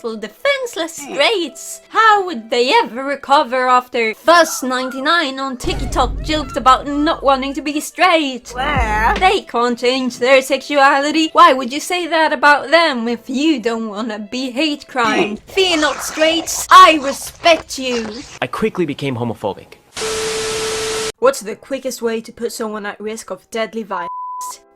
little defenseless straits. How would they ever recover after Fuzzz99 on TikTok joked about not wanting to be straight? They can't change their sexuality. Why would you say that about them if you don't wanna be hate crime? Fear not, straights, I respect you. I quickly became homophobic. What's the quickest way to put someone at risk of deadly violence?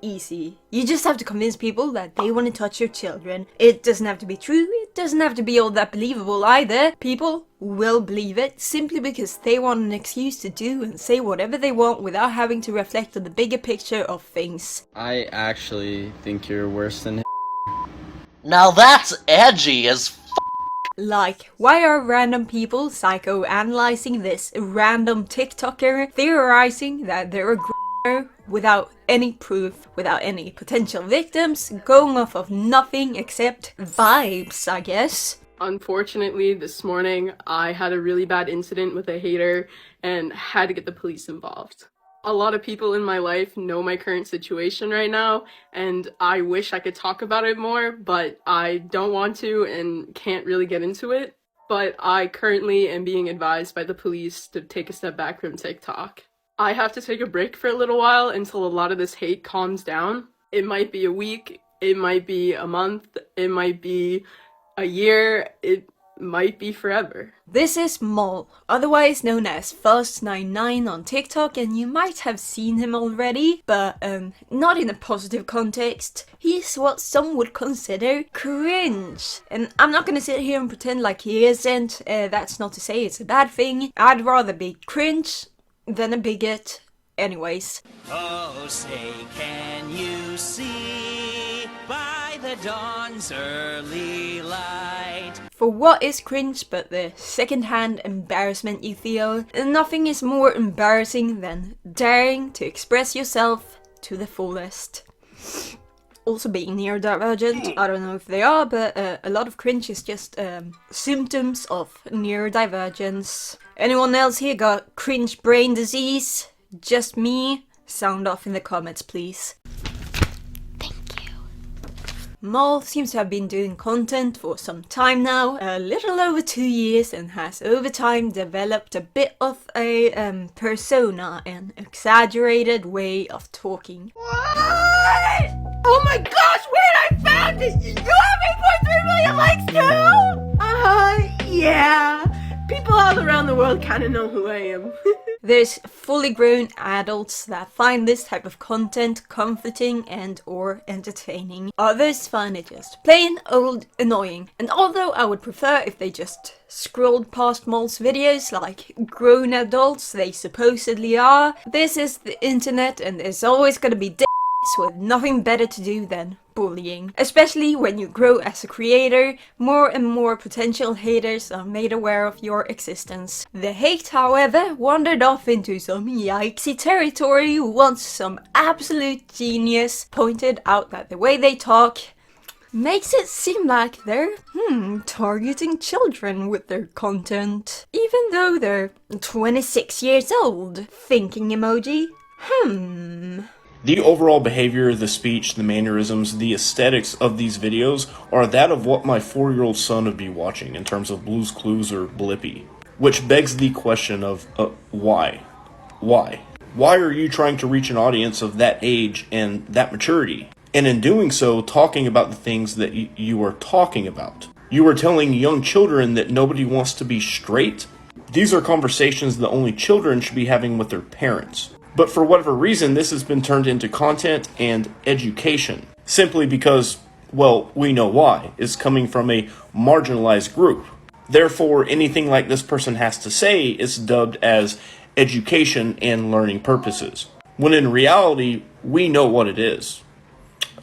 Easy. You just have to convince people that they want to touch your children. It doesn't have to be true, it doesn't have to be all that believable either. People will believe it simply because they want an excuse to do and say whatever they want without having to reflect on the bigger picture of things. I actually think you're worse than Now that's edgy as f***. Like, why are random people psychoanalyzing this random TikToker, theorizing that they're a gr***er without any proof, without any potential victims, going off of nothing except vibes, I guess? Unfortunately, this morning I had a really bad incident with a hater and had to get the police involved. A lot of people in my life know my current situation right now, and I wish I could talk about it more, but I don't want to and can't really get into it. But I currently am being advised by the police to take a step back from TikTok. I have to take a break for a little while until a lot of this hate calms down. It might be a week, it might be a month, it might be a year, it might be forever. This is 𝗏, otherwise known as Fuzzz99 on TikTok, and you might have seen him already, but not in a positive context. He's what some would consider cringe. And I'm not gonna sit here and pretend like he isn't, that's not to say it's a bad thing. I'd rather be cringe than a bigot. Anyways. Oh, say can you see by the dawn's early light? For what is cringe but the second-hand embarrassment you feel? Nothing is more embarrassing than daring to express yourself to the fullest. Also being neurodivergent, I don't know if they are, but a lot of cringe is just symptoms of neurodivergence. Anyone else here got cringe brain disease? Just me? Sound off in the comments, please. 𝗏 seems to have been doing content for some time now, a little over 2 years, and has over time developed a bit of a persona, an exaggerated way of talking. What? Oh my gosh, wait, I found it! You have 8.3 million likes too? Yeah. People all around the world kind of know who I am. There's fully grown adults that find this type of content comforting and or entertaining. Others find it just plain old annoying. And although I would prefer if they just scrolled past 𝗏's videos like grown adults they supposedly are, this is the internet and there's always gonna be with nothing better to do than bullying. Especially when you grow as a creator, more and more potential haters are made aware of your existence. The hate, however, wandered off into some 𝗃𝗍𝒐 territory once some absolute genius pointed out that the way they talk makes it seem like they're, targeting children with their content. Even though they're 26 years old. Thinking emoji. The overall behavior, the speech, the mannerisms, the aesthetics of these videos are that of what my 4-year-old son would be watching in terms of Blue's Clues or Blippi. Which begs the question of, why? Why? Why are you trying to reach an audience of that age and that maturity? And in doing so, talking about the things that you are talking about. You are telling young children that nobody wants to be straight? These are conversations that only children should be having with their parents. But for whatever reason, this has been turned into content and education. Simply because, well, we know why. It's coming from a marginalized group. Therefore, anything like this person has to say is dubbed as education and learning purposes. When in reality, we know what it is.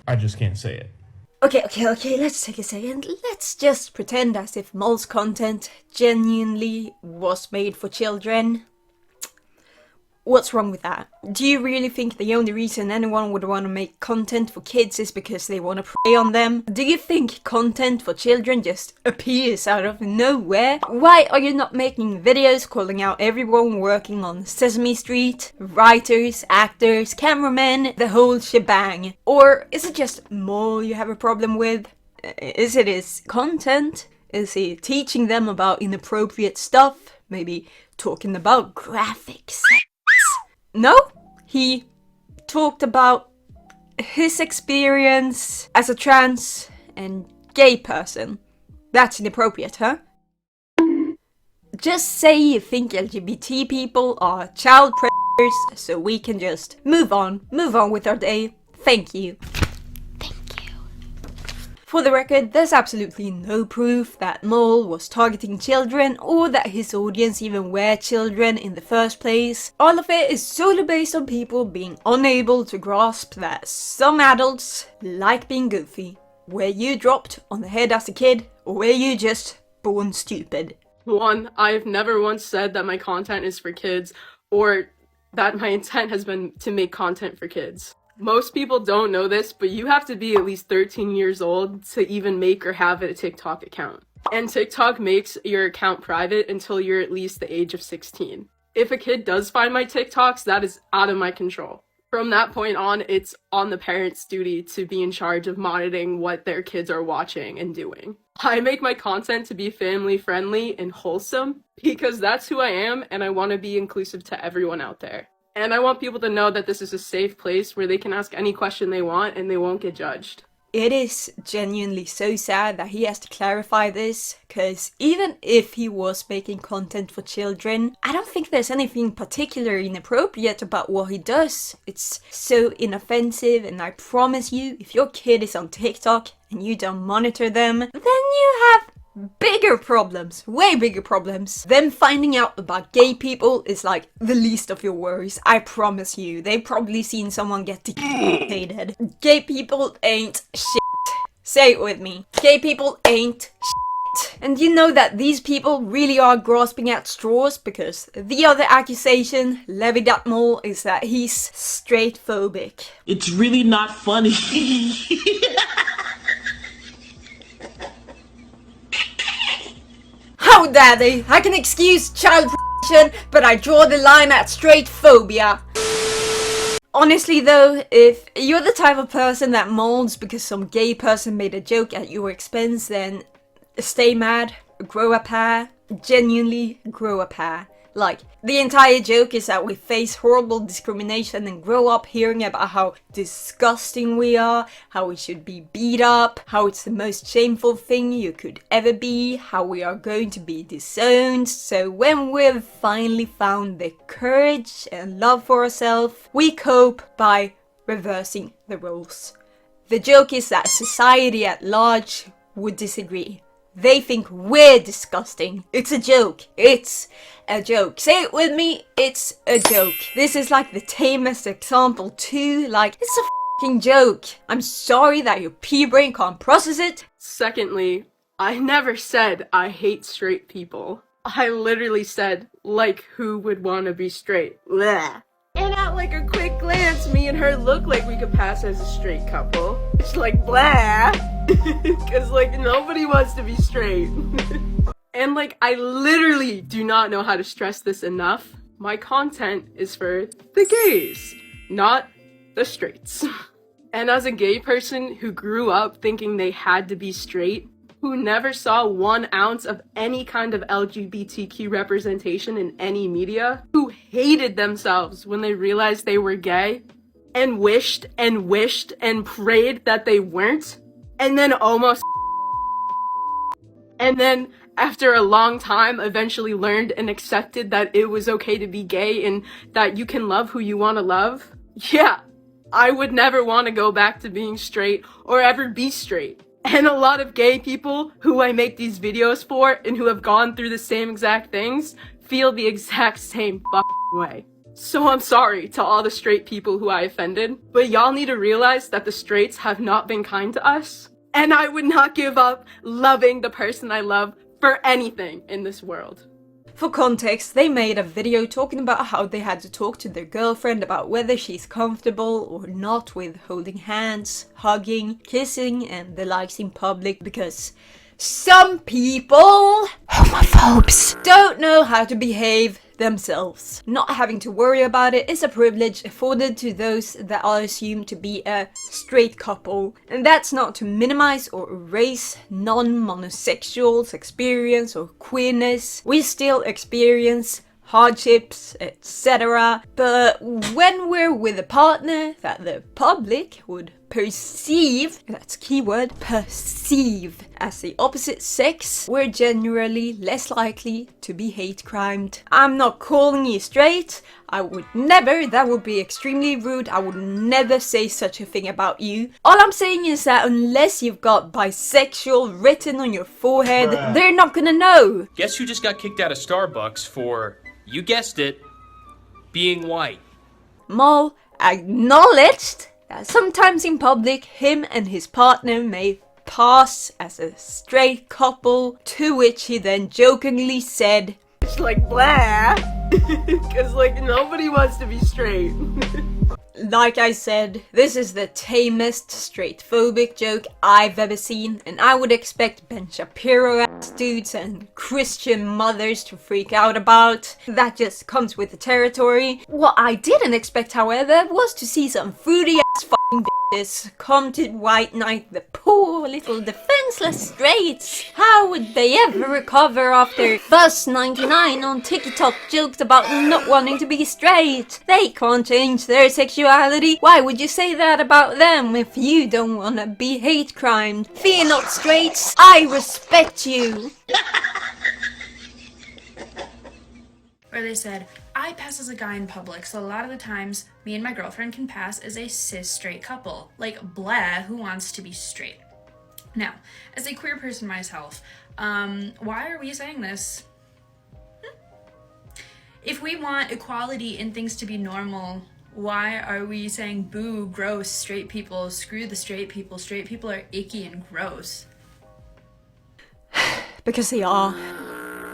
I just can't say it. Okay, let's take a second. Let's just pretend as if 𝗏's content genuinely was made for children. What's wrong with that? Do you really think the only reason anyone would want to make content for kids is because they want to prey on them? Do you think content for children just appears out of nowhere? Why are you not making videos calling out everyone working on Sesame Street? Writers, actors, cameramen, the whole shebang? Or is it just 𝗏 you have a problem with? Is it his content? Is he teaching them about inappropriate stuff? Maybe talking about graphic sex? No, he talked about his experience as a trans and gay person. That's inappropriate, huh? Just say you think LGBT people are child predators so we can just move on with our day. Thank you. For the record, there's absolutely no proof that Mole was targeting children or that his audience even were children in the first place. All of it is solely based on people being unable to grasp that some adults like being goofy. Were you dropped on the head as a kid, or were you just born stupid? 1, I've never once said that my content is for kids or that my intent has been to make content for kids. Most people don't know this, but you have to be at least 13 years old to even make or have a TikTok account. And TikTok makes your account private until you're at least the age of 16. If a kid does find my TikToks, that is out of my control. From that point on, it's on the parents' duty to be in charge of monitoring what their kids are watching and doing. I make my content to be family friendly and wholesome because that's who I am, and I want to be inclusive to everyone out there. And I want people to know that this is a safe place where they can ask any question they want and they won't get judged. It is genuinely so sad that he has to clarify this, because even if he was making content for children, I don't think there's anything particularly inappropriate about what he does. It's so inoffensive, and I promise you, if your kid is on TikTok and you don't monitor them, then you have bigger problems, way bigger problems. Them finding out about gay people is like the least of your worries, I promise you. They've probably seen someone get decapitated. Gay people ain't shit. Say it with me. Gay people ain't shit. And you know that these people really are grasping at straws, because the other accusation levied at Mole is that he's straight phobic. It's really not funny. How dare they? I can excuse child protection, but I draw the line at straight phobia. Honestly though, if you're the type of person that molds because some gay person made a joke at your expense, then stay mad, grow a pair, genuinely grow a pair. Like, the entire joke is that we face horrible discrimination and grow up hearing about how disgusting we are, how we should be beat up, how it's the most shameful thing you could ever be, how we are going to be disowned. So when we've finally found the courage and love for ourselves, we cope by reversing the roles. The joke is that society at large would disagree. They think we're disgusting. It's a joke. It's a joke. Say it with me. It's a joke. This is like the tamest example too. Like, it's a f***ing joke. I'm sorry that your pea brain can't process it. Secondly, I never said I hate straight people. I literally said, like, who would want to be straight? Bleh. And at like a quick glance, me and her look like we could pass as a straight couple. It's like, blah. Cause like nobody wants to be straight. And like, I literally do not know how to stress this enough. My content is for the gays, not the straights. And as a gay person who grew up thinking they had to be straight, who never saw 1 ounce of any kind of LGBTQ representation in any media, who hated themselves when they realized they were gay, and wished and wished and prayed that they weren't, and then almost and then after a long time eventually learned and accepted that it was okay to be gay and that you can love who you want to love. Yeah, I would never want to go back to being straight or ever be straight. And a lot of gay people who I make these videos for and who have gone through the same exact things feel the exact same fucking way. So I'm sorry to all the straight people who I offended, but y'all need to realize that the straights have not been kind to us. And I would not give up loving the person I love for anything in this world. For context, they made a video talking about how they had to talk to their girlfriend about whether she's comfortable or not with holding hands, hugging, kissing and the likes in public, because some people, homophobes, don't know how to behave themselves. Not having to worry about it is a privilege afforded to those that are assumed to be a straight couple. And that's not to minimize or erase non-monosexuals' experience or queerness. We still experience hardships, etc. But when we're with a partner that the public would perceive, that's keyword, perceive, as the opposite sex, we're generally less likely to be hate crimed. I'm not calling you straight. I would never, that would be extremely rude. I would never say such a thing about you. All I'm saying is that unless you've got bisexual written on your forehead, they're not gonna know. Guess who just got kicked out of Starbucks for, you guessed it, being white? Mal acknowledged that sometimes in public, him and his partner may pass as a straight couple, to which he then jokingly said, It's like blah, because like nobody wants to be straight. like I said, this is the tamest straight-phobic joke I've ever seen, and I would expect Ben Shapiro-ass dudes and Christian mothers to freak out about. That just comes with the territory. What I didn't expect, however, was to see some fruity-ass fucking bitches come to White Knight the poor little defenseless straights. How would they ever recover after Fuzzz99 on TikTok joked about not wanting to be straight? They can't change their sexuality. Why would you say that about them if you don't want to be hate crimed? Fear not, straights. I respect you. Or they said, I pass as a guy in public, so a lot of the times me and my girlfriend can pass as a cis straight couple. Like blah, who wants to be straight? Now, as a queer person myself, why are we saying this? If we want equality and things to be normal, why are we saying boo, gross, straight people, screw the straight people are icky and gross? Because they are.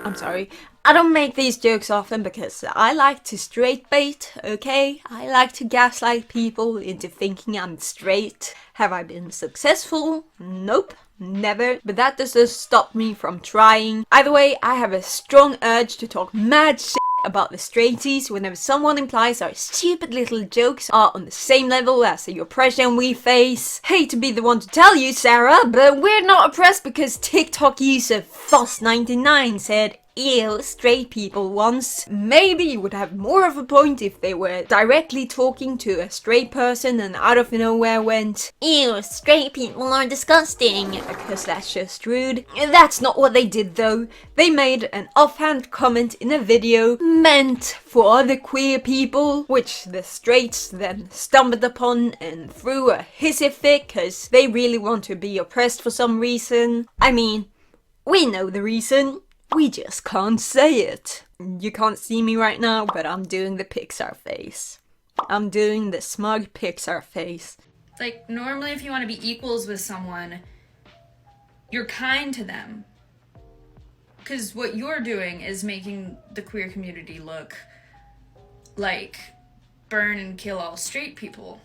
I'm sorry. I don't make these jokes often because I like to straight bait, okay? I like to gaslight people into thinking I'm straight. Have I been successful? Nope, never. But that doesn't stop me from trying. Either way, I have a strong urge to talk mad shit about the straighties whenever someone implies our stupid little jokes are on the same level as the oppression we face. Hate to be the one to tell you, Sarah, but we're not oppressed because TikTok user Fuzzz99 said, ew, straight people once. Maybe you would have more of a point if they were directly talking to a straight person and out of nowhere went, ew, straight people are disgusting, because that's just rude. That's not what they did though. They made an offhand comment in a video meant for other queer people, which the straights then stumbled upon and threw a hissy fit because they really want to be oppressed for some reason. I mean, we know the reason. We just can't say it. You can't see me right now, but I'm doing the Pixar face. I'm doing the smug Pixar face. Like, normally if you want to be equals with someone, you're kind to them. Because what you're doing is making the queer community look like burn and kill all straight people.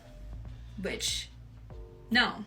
Which, no.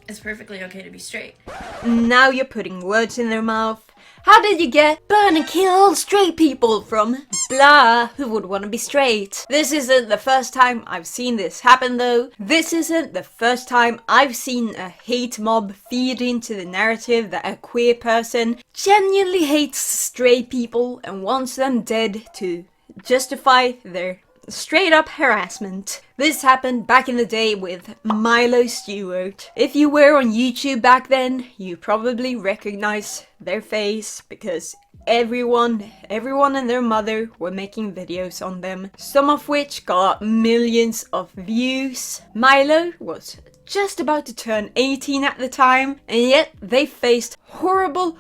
It's perfectly okay to be straight. Now you're putting words in their mouth. How did you get burn and kill all straight people from blah who would want to be straight? This isn't the first time I've seen this happen though. This isn't the first time I've seen a hate mob feed into the narrative that a queer person genuinely hates straight people and wants them dead to justify their straight up harassment. This happened back in the day with Milo Stewart. If you were on YouTube back then, you probably recognize their face because everyone and their mother were making videos on them, some of which got millions of views. Milo was just about to turn 18 at the time, and yet they faced horrible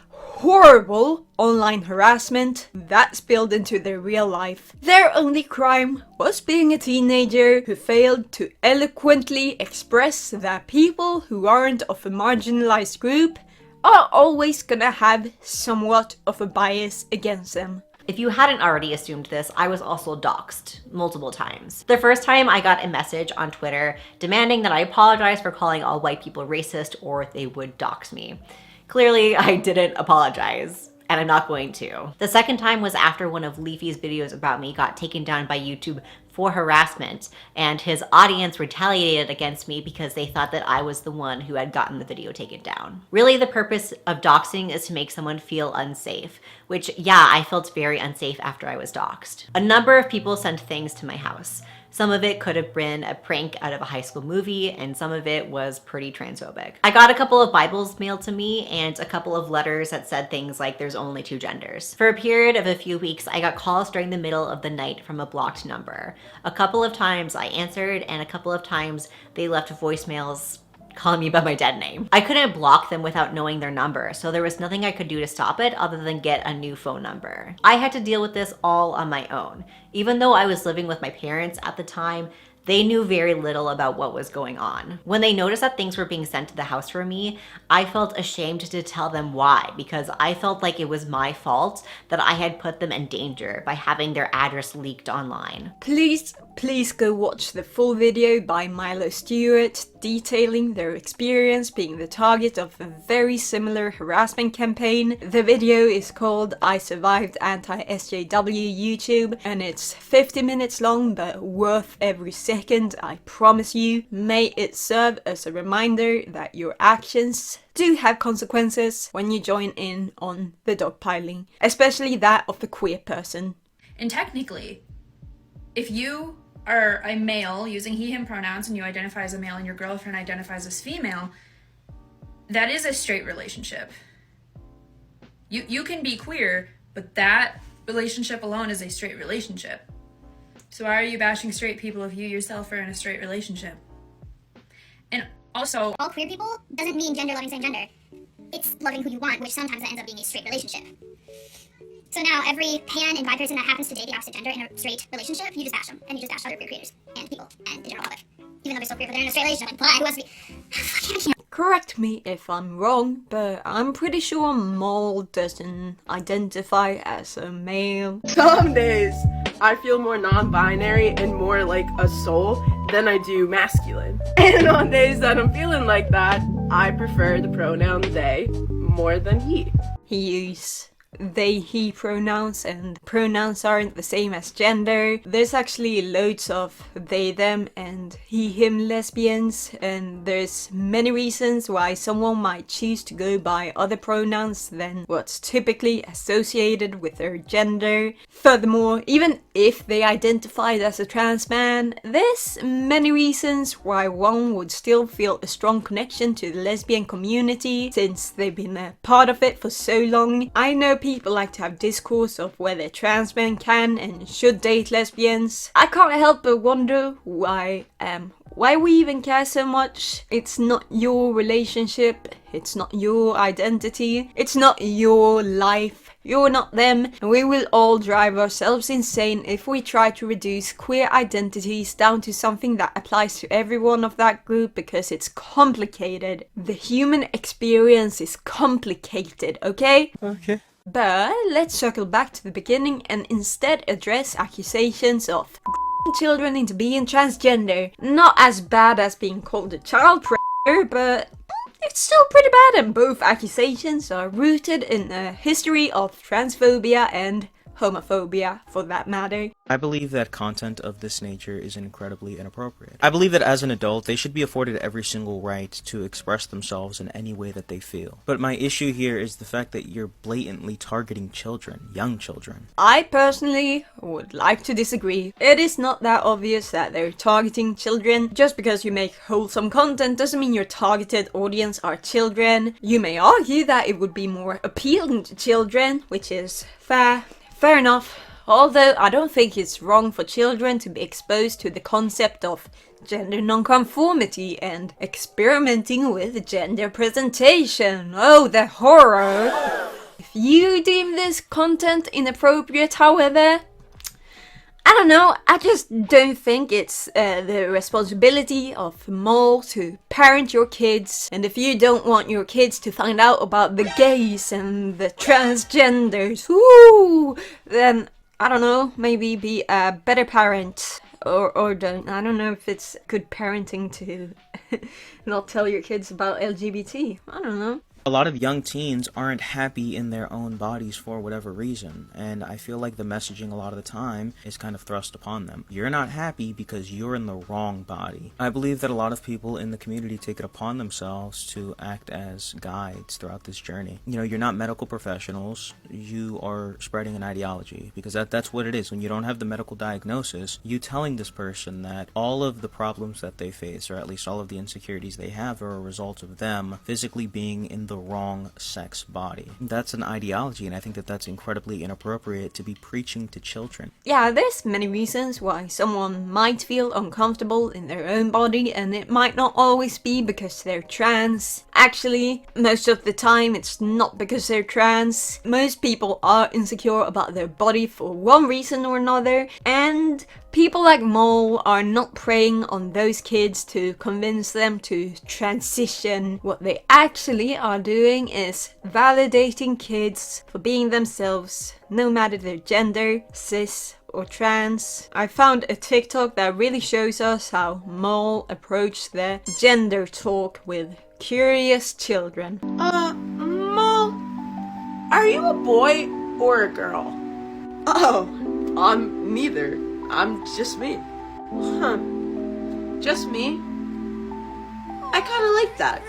online harassment that spilled into their real life. Their only crime was being a teenager who failed to eloquently express that people who aren't of a marginalized group are always gonna have somewhat of a bias against them. If you hadn't already assumed this, I was also doxxed multiple times. The first time I got a message on Twitter demanding that I apologize for calling all white people racist or they would dox me. Clearly, I didn't apologize. and I'm not going to. The second time was after one of 𝗠𝗏𝒏's videos about me got taken down by YouTube for harassment, and his audience retaliated against me because they thought that I was the one who had gotten the video taken down. Really, the purpose of doxing is to make someone feel unsafe, which, yeah, I felt very unsafe after I was doxed. A number of people sent things to my house. Some of it could have been a prank out of a high school movie, and some of it was pretty transphobic. I got a couple of Bibles mailed to me and a couple of letters that said things like there's only 2 genders. For a period of a few weeks, I got calls during the middle of the night from a blocked number. A couple of times I answered, and a couple of times they left voicemails calling me by my dead name. I couldn't block them without knowing their number, so there was nothing I could do to stop it other than get a new phone number. I had to deal with this all on my own. Even though I was living with my parents at the time, they knew very little about what was going on. When they noticed that things were being sent to the house for me, I felt ashamed to tell them why, because I felt like it was my fault that I had put them in danger by having their address leaked online. Please go watch the full video by Milo Stewart detailing their experience being the target of a very similar harassment campaign. The video is called I Survived Anti-SJW YouTube, and it's 50 minutes long but worth every second, I promise you. May it serve as a reminder that your actions do have consequences when you join in on the dogpiling, especially that of the queer person. And technically, if you are a male using he, him pronouns and you identify as a male and your girlfriend identifies as female, that is a straight relationship. You can be queer, but that relationship alone is a straight relationship. So why are you bashing straight people if you yourself are in a straight relationship? And also, all queer people doesn't mean gender loving same gender. It's loving who you want, which sometimes that ends up being a straight relationship. So now every pan and bi person that happens to date the opposite gender in a straight relationship, you just bash them, and you just bash other queer creators and people and the general public. Even though they're still queer, but they're in a straight relationship. Like, who wants to be? Correct me if I'm wrong, but I'm pretty sure Mole doesn't identify as a male. Some days I feel more non-binary and more like a soul than I do masculine. And on days that I'm feeling like that, I prefer the pronoun they more than he. He use they, he pronouns, and pronouns aren't the same as gender. There's actually loads of they, them, and he, him lesbians, and there's many reasons why someone might choose to go by other pronouns than what's typically associated with their gender. Furthermore, even if they identified as a trans man, there's many reasons why one would still feel a strong connection to the lesbian community since they've been a part of it for so long. I know people like to have discourse of whether trans men can and should date lesbians. I can't help but wonder why we even care so much. It's not your relationship, it's not your identity, it's not your life. You're not them, and we will all drive ourselves insane if we try to reduce queer identities down to something that applies to everyone of that group because it's complicated. The human experience is complicated, okay? Okay. But let's circle back to the beginning and instead address accusations of children into being transgender. Not as bad as being called a child predator, but it's still pretty bad, and both accusations are rooted in a history of transphobia and homophobia, for that matter. I believe that content of this nature is incredibly inappropriate. I believe that as an adult, they should be afforded every single right to express themselves in any way that they feel. But my issue here is the fact that you're blatantly targeting children, young children. I personally would like to disagree. It is not that obvious that they're targeting children. Just because you make wholesome content doesn't mean your targeted audience are children. You may argue that it would be more appealing to children, which is fair enough. Although I don't think it's wrong for children to be exposed to the concept of gender nonconformity and experimenting with gender presentation. Oh, the horror! If you deem this content inappropriate, however, I don't know, I just don't think it's the responsibility of Mole to parent your kids. And if you don't want your kids to find out about the gays and the transgenders, woo, then I don't know, maybe be a better parent. Or don't. I don't know if it's good parenting to not tell your kids about LGBT. I don't know. A lot of young teens aren't happy in their own bodies for whatever reason, and I feel like the messaging a lot of the time is kind of thrust upon them. You're not happy because you're in the wrong body. I believe that a lot of people in the community take it upon themselves to act as guides throughout this journey. You know, you're not medical professionals, you are spreading an ideology, because that's what it is. When you don't have the medical diagnosis, you telling this person that all of the problems that they face, or at least all of the insecurities they have, are a result of them physically being in the wrong sex body. That's an ideology, and I think that that's incredibly inappropriate to be preaching to children. Yeah, there's many reasons why someone might feel uncomfortable in their own body, and it might not always be because they're trans. Actually, most of the time it's not because they're trans. Most people are insecure about their body for one reason or another, and people like 𝗁𝗁 are not preying on those kids to convince them to transition. What they actually are doing is validating kids for being themselves, no matter their gender, cis or trans. I found a TikTok that really shows us how 𝗁𝗁 approached their gender talk with curious children. 𝗁𝗁, are you a boy or a girl? Oh, I'm neither. I'm just me. Huh. Just me? I kinda like that.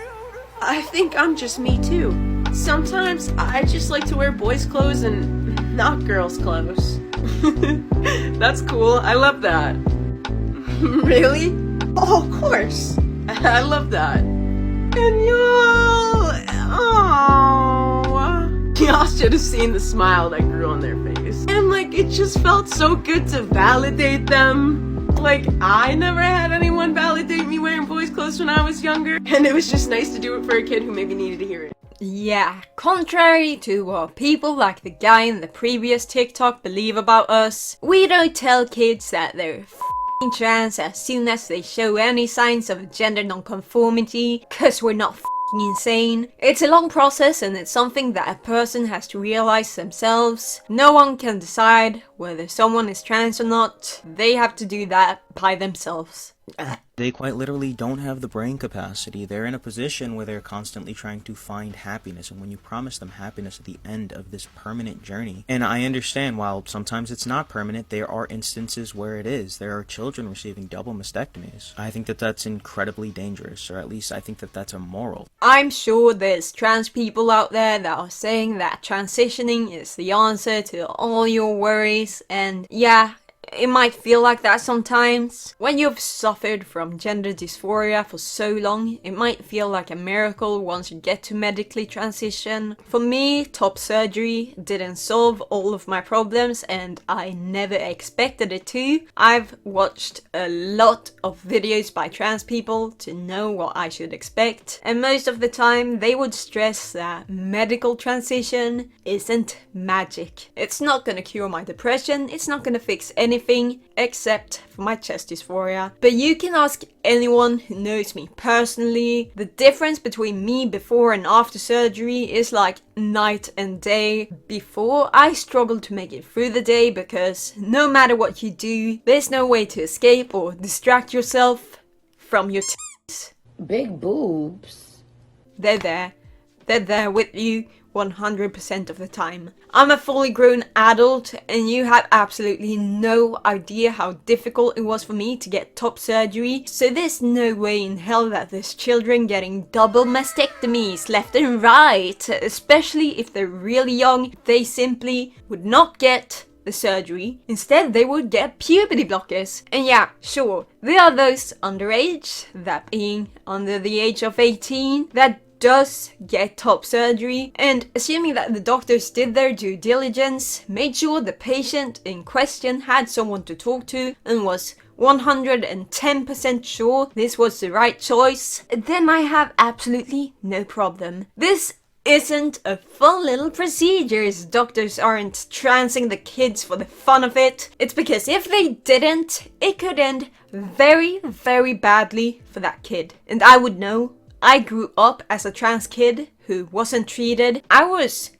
I think I'm just me too. Sometimes I just like to wear boys' clothes and not girls' clothes. That's cool. I love that. Really? Oh, of course. I love that. And y'all... Oh... Y'all should have seen the smile that grew on their face. And like, it just felt so good to validate them. Like, I never had anyone validate me wearing boys' clothes when I was younger. And it was just nice to do it for a kid who maybe needed to hear it. Yeah, contrary to what people like the guy in the previous TikTok believe about us, we don't tell kids that they're f***ing trans as soon as they show any signs of gender non-conformity, cause we're not f***ing insane. It's a long process, and it's something that a person has to realize themselves. No one can decide whether someone is trans or not. They have to do that by themselves. They quite literally don't have the brain capacity. They're in a position where they're constantly trying to find happiness, and when you promise them happiness at the end of this permanent journey, and I understand while sometimes it's not permanent, there are instances where it is. There are children receiving double mastectomies. I think that that's incredibly dangerous, or at least I think that that's immoral. I'm sure there's trans people out there that are saying that transitioning is the answer to all your worries, and yeah, it might feel like that sometimes. When you've suffered from gender dysphoria for so long, it might feel like a miracle once you get to medically transition. For me, top surgery didn't solve all of my problems, and I never expected it to. I've watched a lot of videos by trans people to know what I should expect, and most of the time they would stress that medical transition isn't magic. It's not gonna cure my depression, it's not gonna fix anything except for my chest dysphoria. But you can ask anyone who knows me personally. The difference between me before and after surgery is like night and day. Before, I struggled to make it through the day because no matter what you do, there's no way to escape or distract yourself from your titties. Big boobs. They're there. They're there with you 100% of the time. I'm a fully grown adult, and you have absolutely no idea how difficult it was for me to get top surgery, so there's no way in hell that there's children getting double mastectomies left and right, especially if they're really young. They simply would not get the surgery. Instead, they would get puberty blockers. And yeah, sure, there are those underage, that being under the age of 18, that does get top surgery, and assuming that the doctors did their due diligence, made sure the patient in question had someone to talk to, and was 110% sure this was the right choice, then I have absolutely no problem. This isn't a fun little procedure. Doctors aren't transing the kids for the fun of it. It's because if they didn't, it could end very, very badly for that kid. And I would know. I grew up as a trans kid who wasn't treated. I was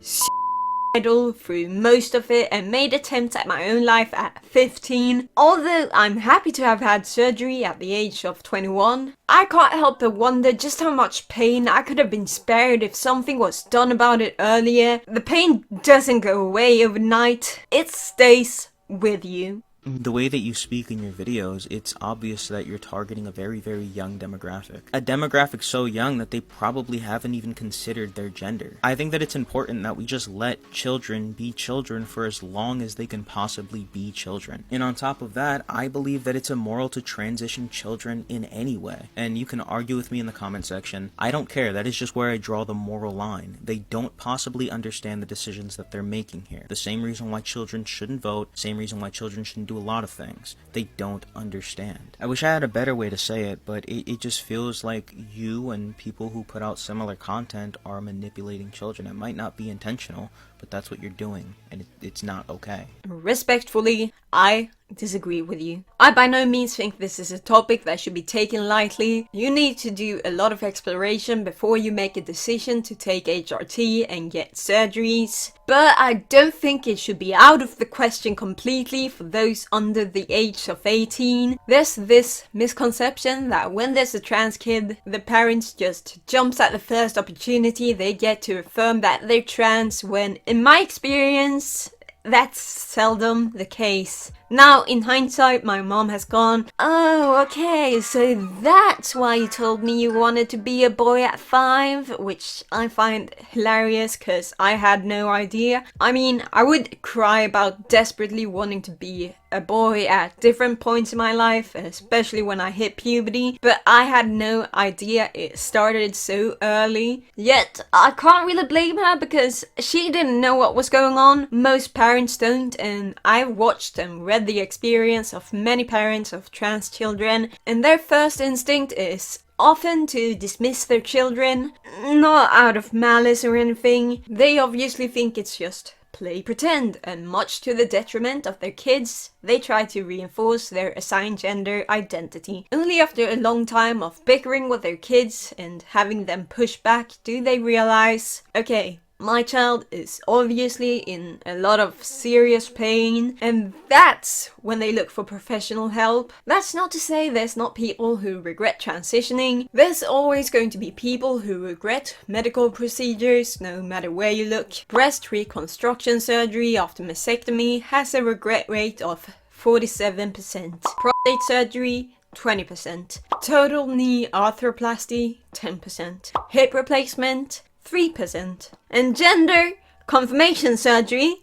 idol through most of it and made attempts at my own life at 15. Although I'm happy to have had surgery at the age of 21, I can't help but wonder just how much pain I could have been spared if something was done about it earlier. The pain doesn't go away overnight, it stays with you. The way that you speak in your videos, it's obvious that you're targeting a very, very young demographic. A demographic so young that they probably haven't even considered their gender. I think that it's important that we just let children be children for as long as they can possibly be children. And on top of that, I believe that it's immoral to transition children in any way. And you can argue with me in the comment section. I don't care, that is just where I draw the moral line. They don't possibly understand the decisions that they're making here. The same reason why children shouldn't vote, same reason why children shouldn't do a lot of things. They don't understand. I wish I had a better way to say it, but it just feels like you and people who put out similar content are manipulating children. It might not be intentional, but that's what you're doing, and it's not okay. Respectfully, I disagree with you. I by no means think this is a topic that should be taken lightly. You need to do a lot of exploration before you make a decision to take HRT and get surgeries. But I don't think it should be out of the question completely for those under the age of 18. There's this misconception that when there's a trans kid, the parents just jumps at the first opportunity they get to affirm that they're trans, when in my experience, that's seldom the case. Now, in hindsight, my mom has gone, "Oh, okay, so that's why you told me you wanted to be a boy at 5, which I find hilarious because I had no idea. I mean, I would cry about desperately wanting to be a boy at different points in my life, especially when I hit puberty, but I had no idea it started so early. Yet, I can't really blame her because she didn't know what was going on. Most parents don't, and I watched and read the experience of many parents of trans children, and their first instinct is often to dismiss their children, not out of malice or anything. They obviously think it's just play pretend, and much to the detriment of their kids, they try to reinforce their assigned gender identity. Only after a long time of bickering with their kids and having them push back do they realize, okay, my child is obviously in a lot of serious pain, and that's when they look for professional help. That's not to say there's not people who regret transitioning. There's always going to be people who regret medical procedures, no matter where you look. Breast reconstruction surgery after mastectomy has a regret rate of 47%. Prostate surgery, 20%. Total knee arthroplasty, 10%. Hip replacement, 3%. And gender confirmation surgery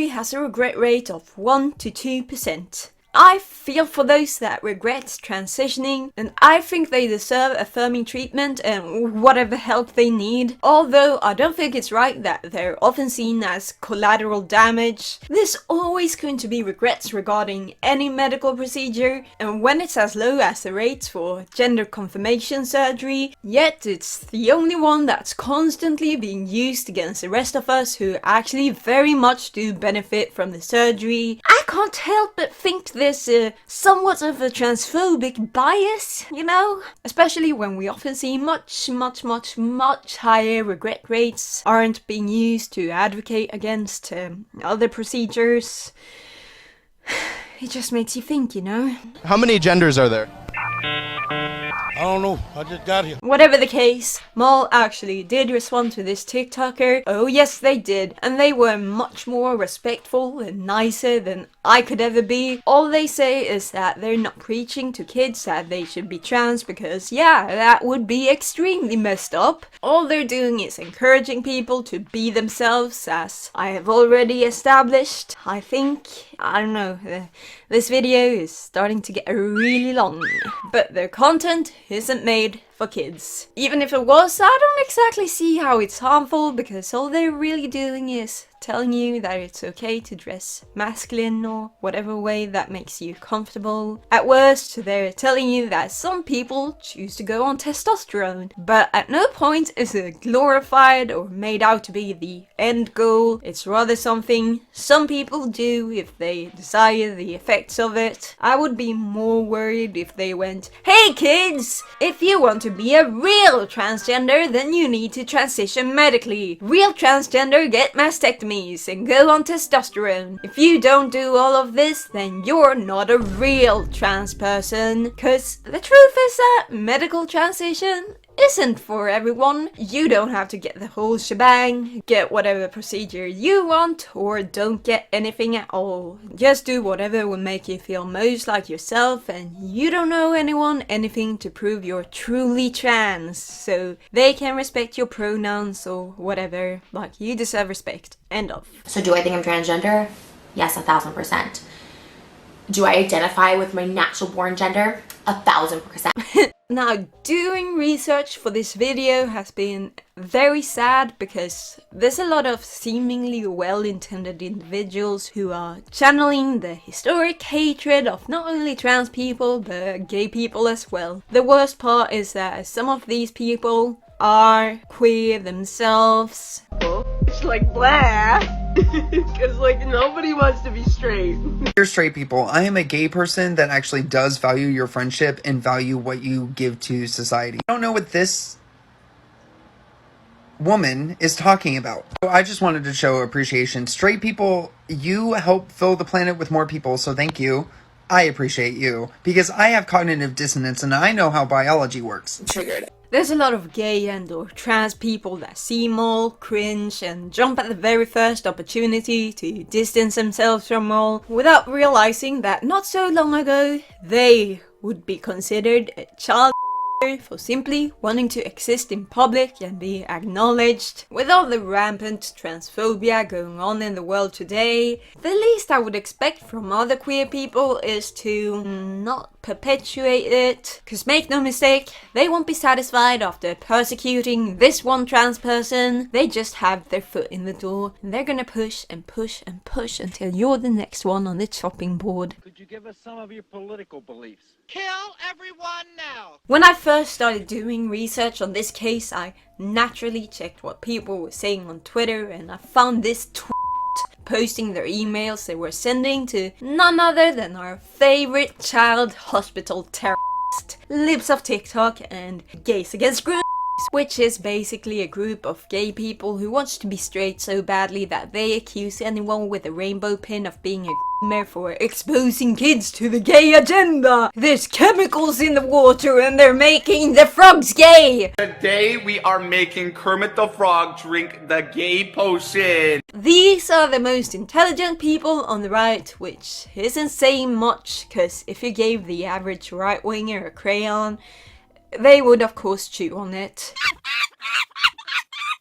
has a regret rate of 1 to 2%. I feel for those that regret transitioning, and I think they deserve affirming treatment and whatever help they need. Although I don't think it's right that they're often seen as collateral damage. There's always going to be regrets regarding any medical procedure, and when it's as low as the rates for gender confirmation surgery, yet it's the only one that's constantly being used against the rest of us who actually very much do benefit from the surgery. I can't help but think there's somewhat of a transphobic bias, you know? Especially when we often see much higher regret rates aren't being used to advocate against other procedures. It just makes you think, you know? How many genders are there? I don't know, I just got here. Whatever the case, Mol actually did respond to this TikToker. Oh yes, they did. And they were much more respectful and nicer than I could ever be. All they say is that they're not preaching to kids that they should be trans because, yeah, that would be extremely messed up. All they're doing is encouraging people to be themselves, as I have already established. I think, I don't know, this video is starting to get really long. But their content isn't made for kids. Even if it was, I don't exactly see how it's harmful because all they're really doing is telling you that it's okay to dress masculine or whatever way that makes you comfortable. At worst, they're telling you that some people choose to go on testosterone, but at no point is it glorified or made out to be the end goal. It's rather something some people do if they desire the effects of it. I would be more worried if they went, "Hey kids, if you want to be a real transgender, then you need to transition medically. Real transgender get mastectomies and go on testosterone. If you don't do all of this, then you're not a real trans person." Cause the truth is that medical transition isn't for everyone. You don't have to get the whole shebang, get whatever procedure you want, or don't get anything at all. Just do whatever will make you feel most like yourself, and you don't owe anyone anything to prove you're truly trans, so they can respect your pronouns or whatever. Like, you deserve respect. End of. So do I think I'm transgender? Yes, 1000%. Do I identify with my natural born gender? 1000%. Now, doing research for this video has been very sad because there's a lot of seemingly well-intended individuals who are channeling the historic hatred of not only trans people but gay people as well. The worst part is that some of these people are queer themselves. It's like blah, because like nobody wants to be straight. Dear straight people, I am a gay person that actually does value your friendship and value what you give to society. I don't know what this woman is talking about. So I just wanted to show appreciation. Straight people, you help fill the planet with more people, so thank you. I appreciate you because I have cognitive dissonance and I know how biology works. Triggered. There's a lot of gay and or trans people that seem all cringe and jump at the very first opportunity to distance themselves from all without realizing that not so long ago they would be considered a child for simply wanting to exist in public and be acknowledged. With all the rampant transphobia going on in the world today, the least I would expect from other queer people is to not perpetuate it. Cause make no mistake, they won't be satisfied after persecuting this one trans person. They just have their foot in the door and they're gonna push and push and push until you're the next one on the chopping board. Could you give us some of your political beliefs? Kill everyone now! When I first started doing research on this case, I naturally checked what people were saying on Twitter, and I found this posting their emails they were sending to none other than our favorite child hospital terrorist, Libs of TikTok and Gays Against Grown, which is basically a group of gay people who wants to be straight so badly that they accuse anyone with a rainbow pin of being a groomer for exposing kids to the gay agenda. There's chemicals in the water and they're making the frogs gay. Today we are making Kermit the Frog drink the gay potion. These are the most intelligent people on the right, which isn't saying much, cause if you gave the average right-winger a crayon, they would of course chew on it.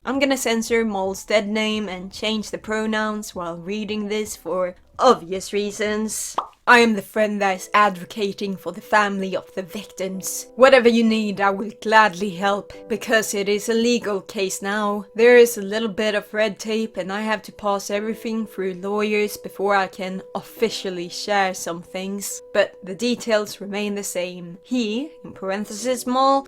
I'm gonna censor Moll's dead name and change the pronouns while reading this for obvious reasons. I am the friend that is advocating for the family of the victims. Whatever you need, I will gladly help. Because it is a legal case now, there is a little bit of red tape and I have to pass everything through lawyers before I can officially share some things. But the details remain the same. He, in parentheses Moll,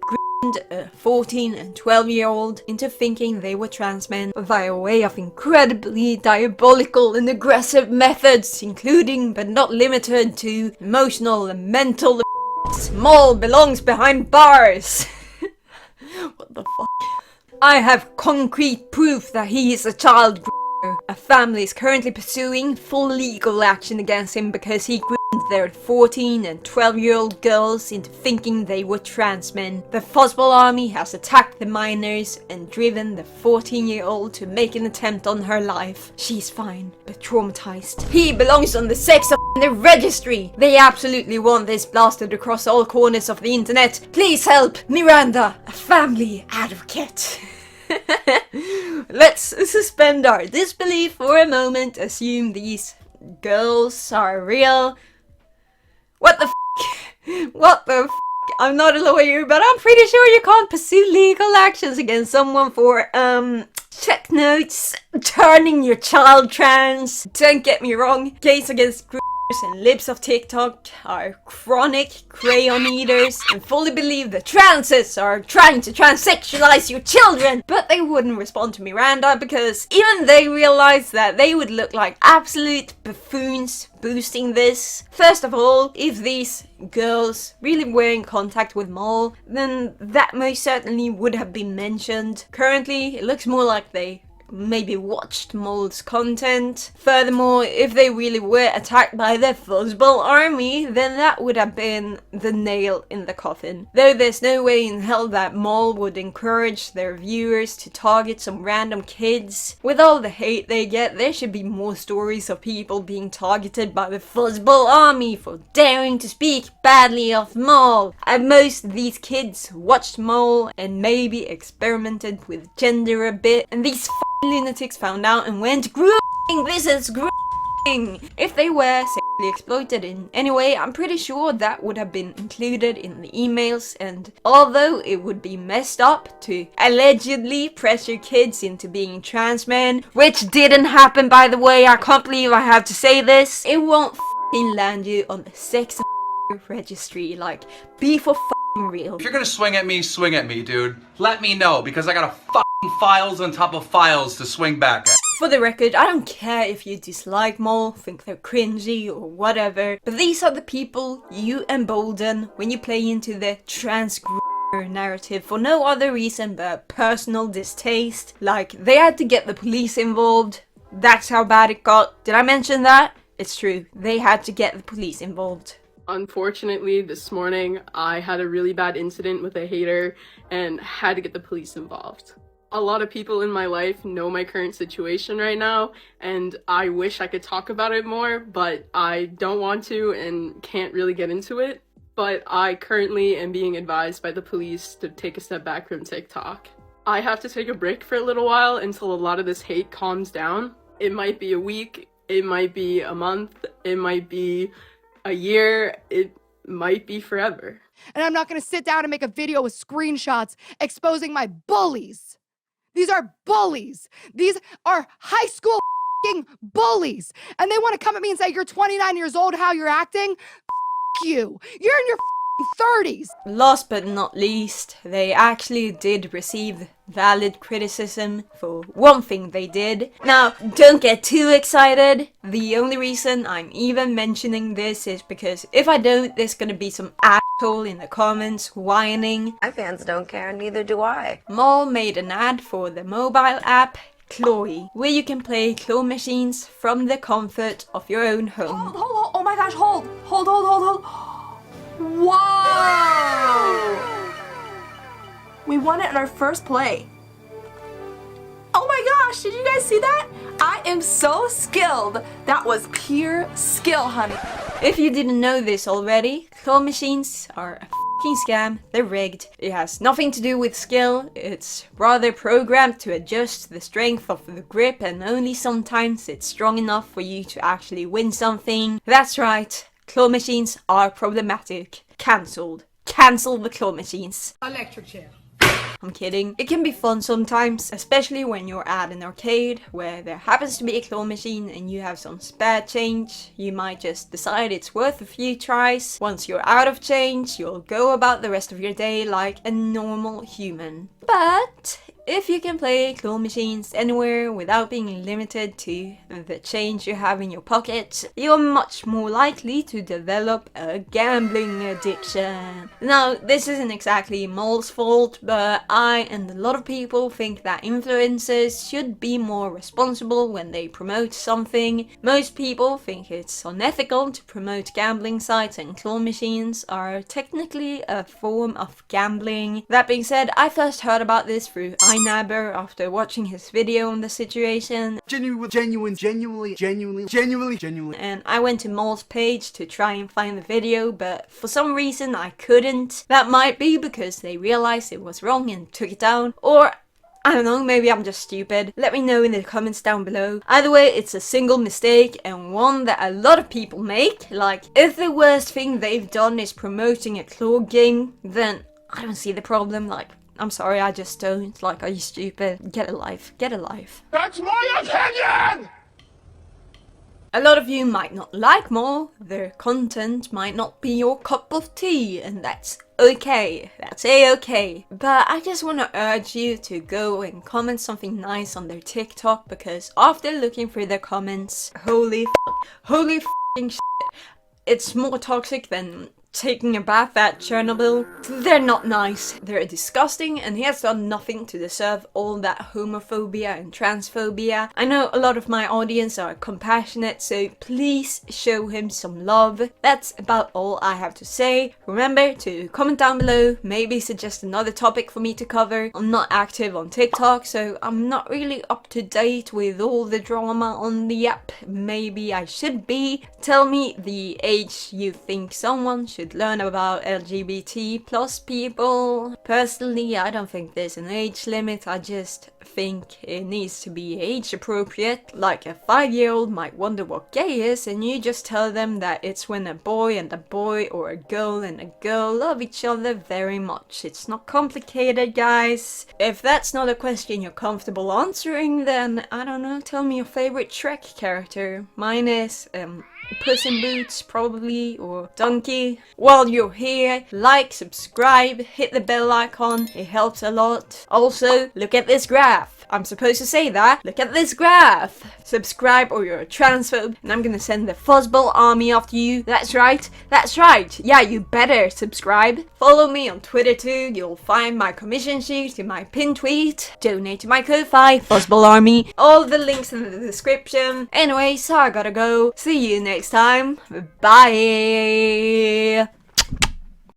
a 14 and 12-year-old into thinking they were trans men via way of incredibly diabolical and aggressive methods, including but not limited to emotional and mental abuse. Moll belongs behind bars. What the fuck? I have concrete proof that he is a child groomer. A family is currently pursuing full legal action against him because he groomed their 14 and 12-year-old girls into thinking they were trans men. The Fuzzball army has attacked the minors and driven the 14-year-old to make an attempt on her life. She's fine, but traumatized. He belongs on the sex offender registry. They absolutely want this blasted across all corners of the internet. Please help Miranda, a family advocate. Let's suspend our disbelief for a moment, assume these girls are real. What the f***? What the f***? I'm not a lawyer, but I'm pretty sure you can't pursue legal actions against someone for, check notes, turning your child trans. Don't get me wrong, gays against and libs of TikTok are chronic crayon eaters and fully believe that transes are trying to transsexualize your children, but they wouldn't respond to Miranda because even they realized that they would look like absolute buffoons boosting this. First of all, if these girls really were in contact with Mol, then that most certainly would have been mentioned. Currently, it looks more like they maybe watched Mol's content. Furthermore, if they really were attacked by the Fuzzball army, then that would have been the nail in the coffin. Though there's no way in hell that Mol would encourage their viewers to target some random kids. With all the hate they get, there should be more stories of people being targeted by the Fuzzball army for daring to speak badly of Mol. At most, these kids watched Mol and maybe experimented with gender a bit, and these lunatics found out and went, "Grooming, this is grooming." If they were sexually exploited in any way, I'm pretty sure that would have been included in the emails, and although it would be messed up to allegedly pressure kids into being trans men, which didn't happen by the way, I can't believe I have to say this, it won't f***ing land you on the sex registry, like, be for f***ing real. If you're gonna swing at me, dude. Let me know, because I got a f***ing files on top of files to swing back at. For the record, I don't care if you dislike Mol, think they're cringy or whatever, but these are the people you embolden when you play into the trans narrative for no other reason but personal distaste. Like, they had to get the police involved. That's how bad it got. Did I mention that? It's true. They had to get the police involved. Unfortunately, this morning, I had a really bad incident with a hater and had to get the police involved. A lot of people in my life know my current situation right now, and I wish I could talk about it more, but I don't want to and can't really get into it. But I currently am being advised by the police to take a step back from TikTok. I have to take a break for a little while until a lot of this hate calms down. It might be a week, it might be a month, it might be a year, it might be forever. And I'm not gonna sit down and make a video with screenshots exposing my bullies. These are bullies. These are high school bullies. And they want to come at me and say, "You're 29 years old, how you're acting? You. You're in your 30s. Last but not least, they actually did receive valid criticism for one thing they did. Now, don't get too excited. The only reason I'm even mentioning this is because if I don't, there's gonna be some asshole in the comments whining. My fans don't care, neither do I. Mol made an ad for the mobile app 𝗂𝗏𝗄𝗏, where you can play claw machines from the comfort of your own home. Hold, oh my gosh, hold. Whoa! We won it in our first play. Oh my gosh, did you guys see that? I am so skilled. That was pure skill, honey. If you didn't know this already, claw machines are a f***ing scam. They're rigged. It has nothing to do with skill. It's rather programmed to adjust the strength of the grip, and only sometimes it's strong enough for you to actually win something. That's right. Claw machines are problematic. Cancelled. Cancel the claw machines. Electric chair. I'm kidding. It can be fun sometimes, especially when you're at an arcade where there happens to be a claw machine and you have some spare change. You might just decide it's worth a few tries. Once you're out of change, you'll go about the rest of your day like a normal human. But if you can play claw machines anywhere without being limited to the change you have in your pocket, you're much more likely to develop a gambling addiction. Now, this isn't exactly Mol's fault, but I and a lot of people think that influencers should be more responsible when they promote something. Most people think it's unethical to promote gambling sites, and claw machines are technically a form of gambling. That being said, I first heard about this through 𝗏𝗏 after watching his video on the situation. Genuinely. And I went to Mol's page to try and find the video, but for some reason I couldn't. That might be because they realized it was wrong and took it down, or I don't know, maybe I'm just stupid. Let me know in the comments down below. Either way, it's a single mistake and one that a lot of people make. Like, if the worst thing they've done is promoting a claw game, then I don't see the problem. Like, I'm sorry, I just don't. Like, are you stupid? Get a life. Get a life. That's my opinion! A lot of you might not like more, their content might not be your cup of tea, and that's okay, that's a-okay. But I just want to urge you to go and comment something nice on their TikTok, because after looking through their comments, holy f***ing shit, it's more toxic than taking a bath at Chernobyl. They're not nice, they're disgusting, and he has done nothing to deserve all that homophobia and transphobia. I know a lot of my audience are compassionate, so please show him some love. That's about all I have to say. Remember to comment down below, maybe suggest another topic for me to cover. I'm not active on TikTok, so I'm not really up to date with all the drama on the app. Maybe I should be. Tell me the age you think someone should learn about LGBT plus people. Personally, I don't think there's an age limit. I just think it needs to be age appropriate. Like a 5-year-old might wonder what gay is, and you just tell them that it's when a boy and a boy or a girl and a girl love each other very much. It's not complicated, guys. If that's not a question you're comfortable answering, then I don't know, tell me your favorite Shrek character. Mine is Puss in Boots, probably, or Donkey. While you're here, like, subscribe, hit the bell icon, it helps a lot. Also, look at this graph. I'm supposed to say that. Look at this graph. Subscribe or you're a transphobe, and I'm gonna send the Fuzzball army after you. That's right. That's right. Yeah, you better subscribe. Follow me on Twitter too. You'll find my commission sheet in my pinned tweet. Donate to my Ko-Fi, Fuzzball army. All the links in the description. Anyway, so I gotta go. See you next time. Bye.